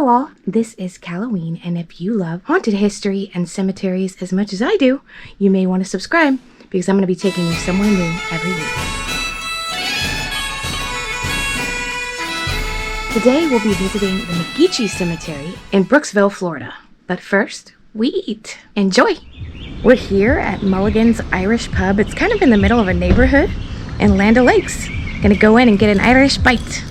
Hello all, this is Halloween, and if you love haunted history and cemeteries as much as I do, you may want to subscribe because I'm going to be taking you somewhere new every week. Today we'll be visiting the McGeachy Cemetery in Brooksville, Florida. But first, we eat. Enjoy! We're here at Mulligan's Irish Pub. It's kind of in the middle of a neighborhood in Land O'Lakes. Gonna go in and get an Irish bite.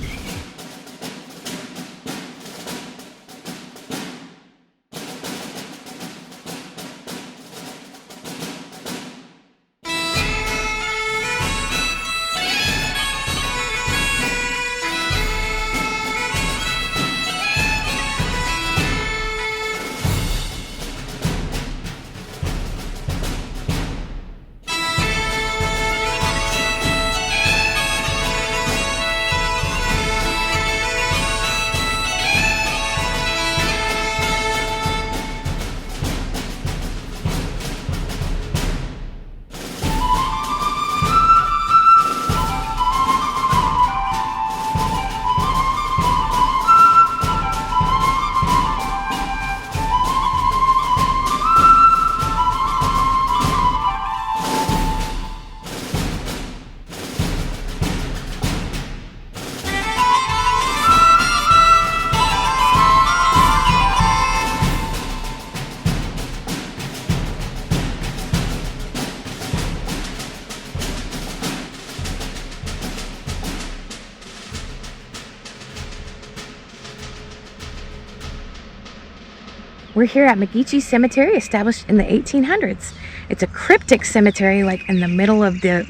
We're here at McGeachy Cemetery, established in the 1800s. It's a cryptic cemetery, like in the middle of the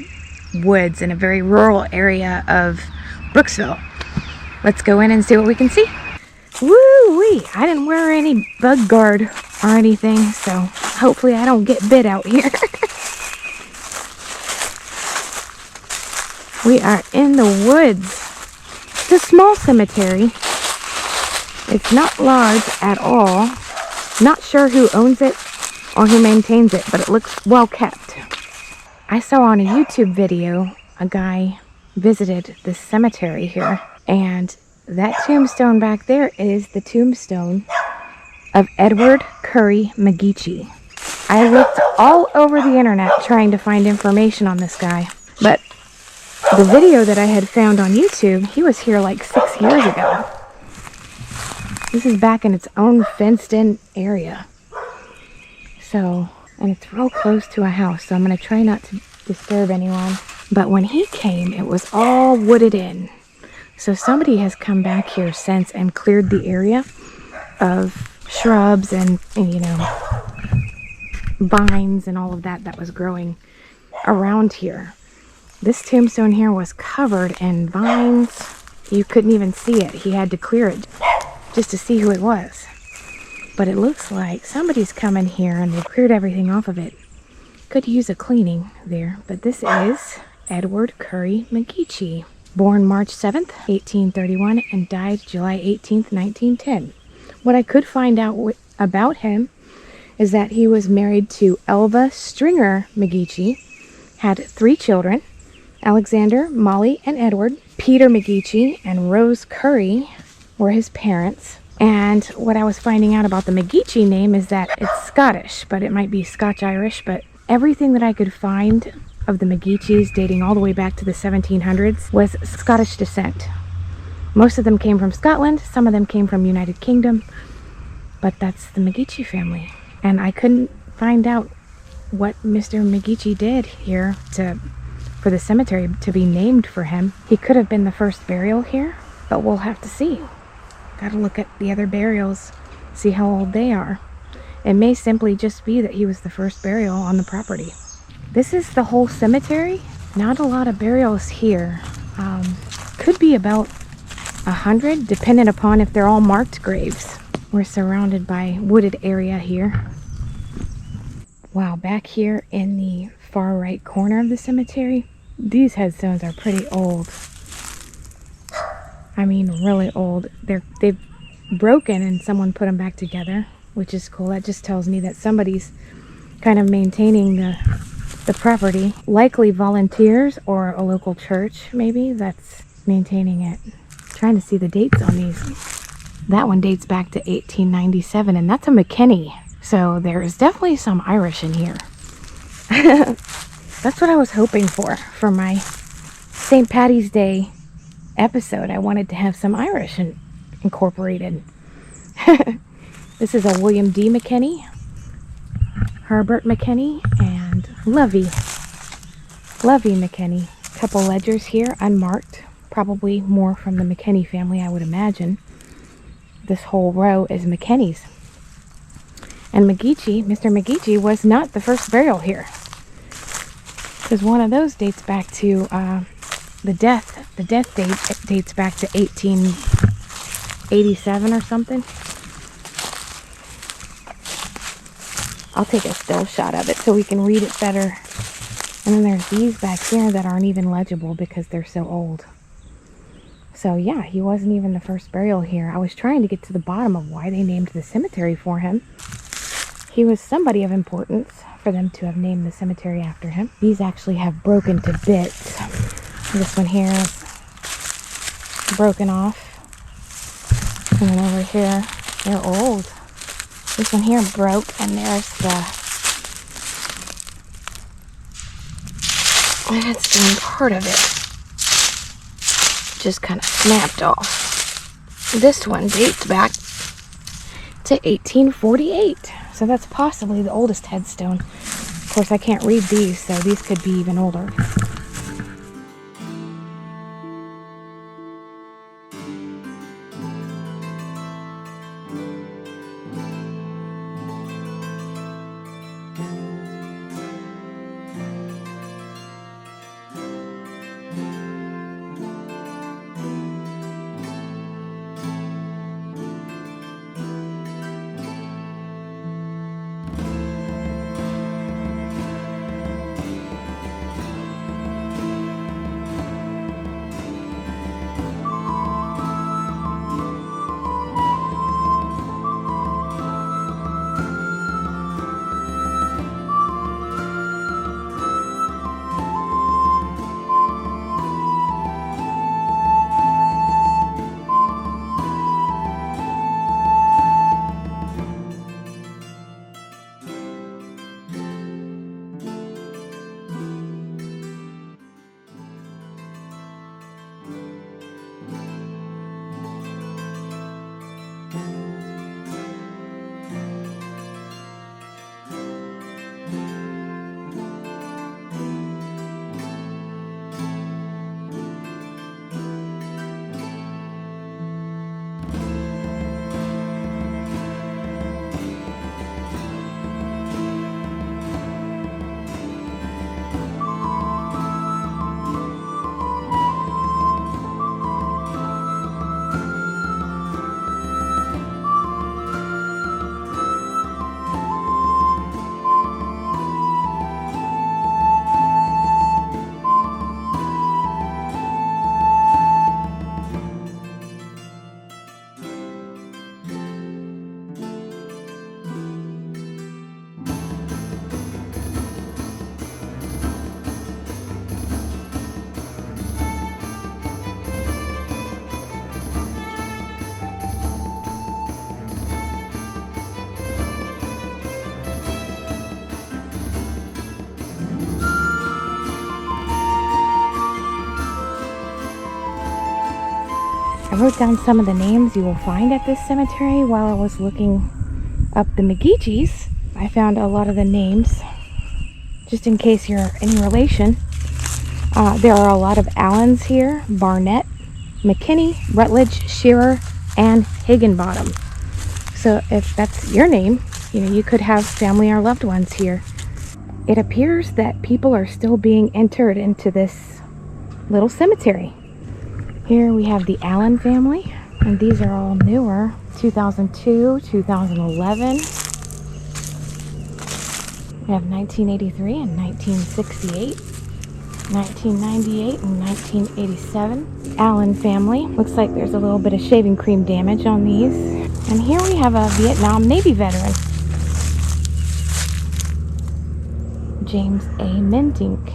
woods in a very rural area of Brooksville. Let's go in and see what we can see. Woo-wee! I didn't wear any bug guard or anything, so hopefully I don't get bit out here. We are in the woods. It's a small cemetery. It's not large at all. Not sure who owns it or who maintains it, but it looks well kept. I saw on a YouTube video a guy visited this cemetery here, and that tombstone back there is the tombstone of Edward Curry McGeachy. I looked all over the internet trying to find information on this guy, but the video that I had found on YouTube, he was here like 6 years ago. This is back in its own fenced-in area. So, and it's real close to a house, so I'm going to try not to disturb anyone. But when he came, it was all wooded in. So somebody has come back here since and cleared the area of shrubs and you know, vines and all of that was growing around here. This tombstone here was covered in vines. You couldn't even see it. He had to clear it just to see who it was. But it looks like somebody's come in here and they've cleared everything off of it. Could use a cleaning there, but this is Edward Curry McGeachy, born March 7th, 1831 and died July 18th, 1910. What I could find out about him is that he was married to Elva Stringer McGeachy, had 3 children, Alexander, Molly, and Edward. Peter McGeachy and Rose Curry were his parents. And what I was finding out about the McGeachy name is that it's Scottish, but it might be Scotch-Irish. But everything that I could find of the McGeachys dating all the way back to the 1700s was Scottish descent. Most of them came from Scotland, some of them came from United Kingdom, but that's the McGeachy family. And I couldn't find out what Mr. McGeachy did here for the cemetery to be named for him. He could have been the first burial here, but we'll have to see. Gotta look at the other burials, see how old they are. It may simply just be that he was the first burial on the property. This is the whole cemetery. Not a lot of burials here. Could be about 100, depending upon if they're all marked graves. We're surrounded by wooded area here. Wow, back here in the far right corner of the cemetery, these headstones are pretty old. I mean, really old. They've broken and someone put them back together, which is cool. That just tells me that somebody's kind of maintaining the property. Likely volunteers or a local church, maybe, that's maintaining it. Trying to see the dates on these. That one dates back to 1897, and that's a McKinney. So there's definitely some Irish in here. That's what I was hoping for my St. Patty's Day episode. I wanted to have some Irish incorporated. This is a William D. McKinney, Herbert McKinney, and Lovey McKinney. A couple ledgers here, unmarked. Probably more from the McKinney family, I would imagine. This whole row is McKinney's. And McGeachy, Mr. McGeachy, was not the first burial here. Because one of those dates back to the death date dates back to 1887 or something. I'll take a still shot of it so we can read it better. And then there's these back here that aren't even legible because they're so old. So yeah, he wasn't even the first burial here. I was trying to get to the bottom of why they named the cemetery for him. He was somebody of importance for them to have named the cemetery after him. These actually have broken to bits. This one here is broken off. And then over here, they're old. This one here broke, and there's the headstone part of it. Just kind of snapped off. This one dates back to 1848. So that's possibly the oldest headstone. Of course, I can't read these, so these could be even older. I wrote down some of the names you will find at this cemetery while I was looking up the McGeachys. I found a lot of the names, just in case you're any relation. There are a lot of Allens here: Barnett, McKinney, Rutledge, Shearer, and Higginbottom. So if that's your name, you could have family or loved ones here. It appears that people are still being entered into this little cemetery. Here we have the Allen family, and these are all newer. 2002, 2011. We have 1983 and 1968, 1998 and 1987. Allen family. Looks like there's a little bit of shaving cream damage on these. And here we have a Vietnam Navy veteran, James A. Mentink,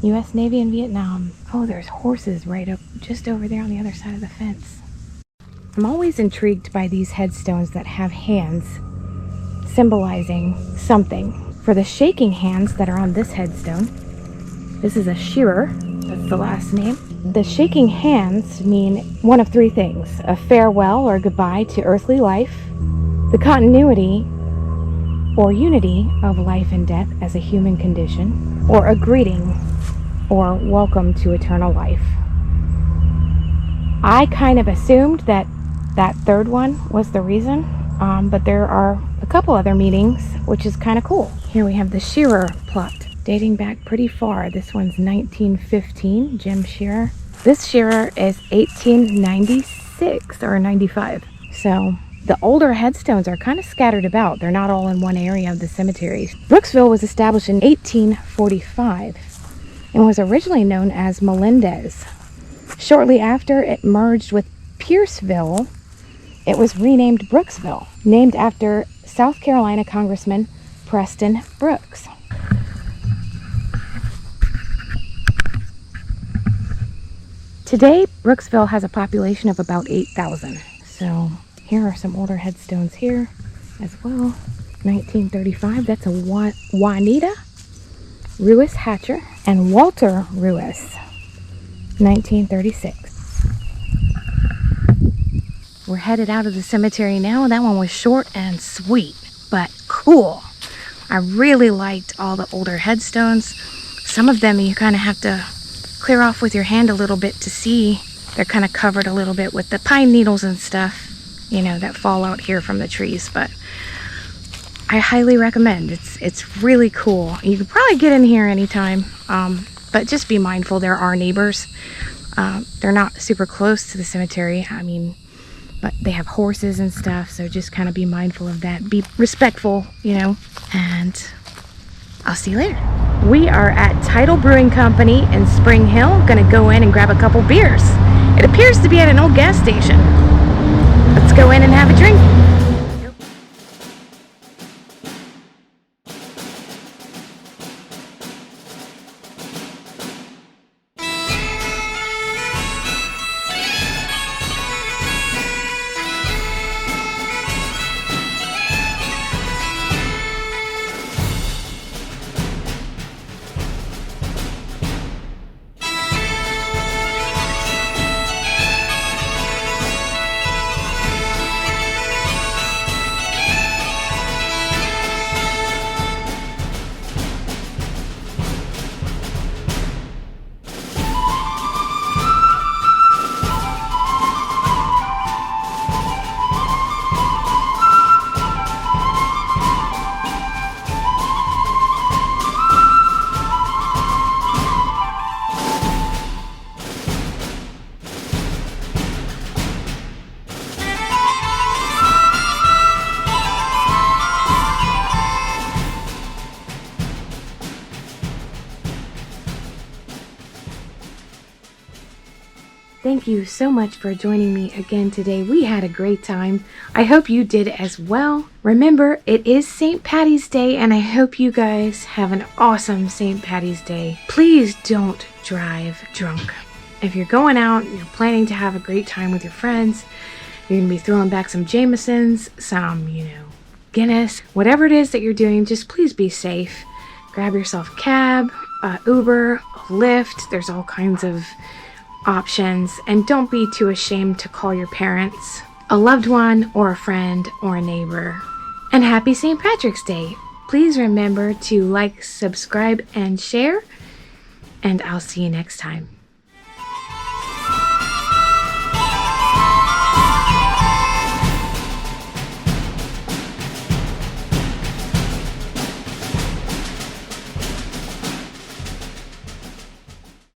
U.S. Navy in Vietnam. Oh, there's horses right up just over there on the other side of the fence. I'm always intrigued by these headstones that have hands symbolizing something. For the shaking hands that are on this headstone, this is a Shearer, that's the last name. The shaking hands mean one of three things: a farewell or goodbye to earthly life, the continuity or unity of life and death as a human condition, or a greeting or welcome to eternal life. I kind of assumed that third one was the reason, but there are a couple other meanings, which is kind of cool. Here we have the Shearer plot, dating back pretty far. This one's 1915, Jim Shearer. This Shearer is 1896 or 95. So the older headstones are kind of scattered about. They're not all in one area of the cemetery. Brooksville was established in 1845 and was originally known as Melendez. Shortly after it merged with Pierceville, it was renamed Brooksville, named after South Carolina Congressman Preston Brooks. Today, Brooksville has a population of about 8,000. So here are some older headstones here as well. 1935, that's a Juanita Ruiz Hatcher and Walter Ruiz, 1936. We're headed out of the cemetery now. That one was short and sweet, but cool. I really liked all the older headstones. Some of them you kind of have to clear off with your hand a little bit to see. They're kind of covered a little bit with the pine needles and stuff, you know, that fall out here from the trees, but I highly recommend. It's really cool. You could probably get in here anytime, but just be mindful. There are neighbors. They're not super close to the cemetery. I mean, but they have horses and stuff, so just kind of be mindful of that. Be respectful, you know, and I'll see you later. We are at Tidal Brewing Company in Spring Hill. Gonna go in and grab a couple beers. It appears to be at an old gas station. Let's go in and have a drink. Thank you so much for joining me again today. We had a great time. I hope you did as well. Remember, it is St. Patty's Day, and I hope you guys have an awesome St. Patty's Day. Please don't drive drunk. If you're going out, you're planning to have a great time with your friends, you're going to be throwing back some Jamesons, some, Guinness, whatever it is that you're doing, just please be safe. Grab yourself a cab, Uber, a Lyft. There's all kinds of options, and don't be too ashamed to call your parents, a loved one, or a friend, or a neighbor. And happy St. Patrick's Day. Please remember to like, subscribe, and share, and I'll see you next time.